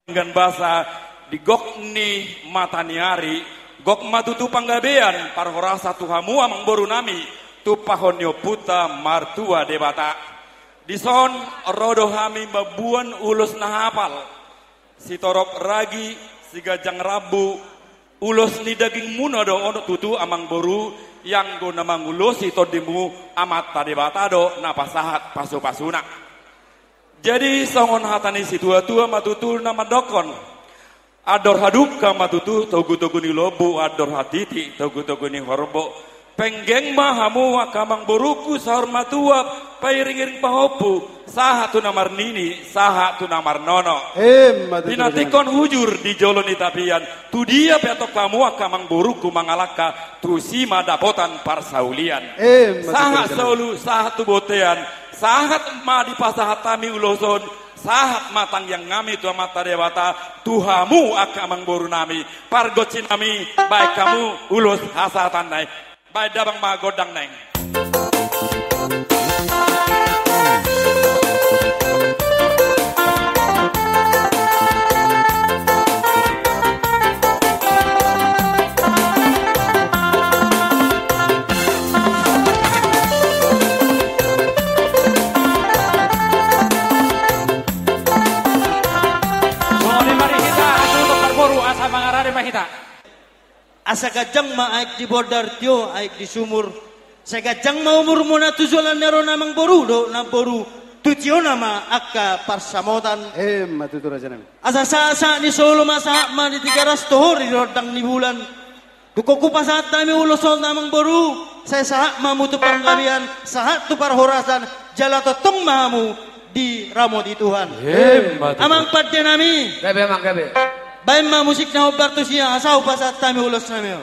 dengan bahasa di gokni mataniari gok matutu panggabean parhorasa tuhamu amang boru nami tu pahonyo puta martua debata dison rodo hami babuan ulus nahapal si torop ragi si gajang rabu ulus ni daging muno do ono tutu amang boru yang go namang ulus ito dimu amat tadebata do napasahat pasu-pasuna. Jadi songon hatani si tua-tua matutul nama dokon. Ador haduka matutu togu-togu ni lobu ador hatiti togu-togu ni horbo. Penggeng mahamu wakamang boruku sahur matua pairing-iring pahopu. Saha tu namar nini, saha tu namar nono. Dinatikon hujur di jolon itapian. Tu dia petok kamu wakamang boruku mangalaka. Tu sima dapotan parsaulian. Saha saulu, saha tu botean. Sahat ma di pasahatami uloson sahat matang yang ngami tua mata dewata tuhamu akamang boru nami pargocin nami baik kamu ulos hasatan nai baik dabang magodang neng. Asa gajang maaik di bordar tio aik di sumur. Sa gajang maumur mo na tuzulan nero namang boru do na boru tutio nama akka parsamotan. Matutura janam. Asa sa ni solo masa ma di 300 tohor di rodang ni bulan. Dukoku pasat nami ulosol namang boru. Saya sahat mamutu panggabian sahat tu parhorasan jalato tong mamu di ramo di Tuhan. Amang padya nami. Gabe. Baik musik na obarto siya asaw pasat kami ulos namin.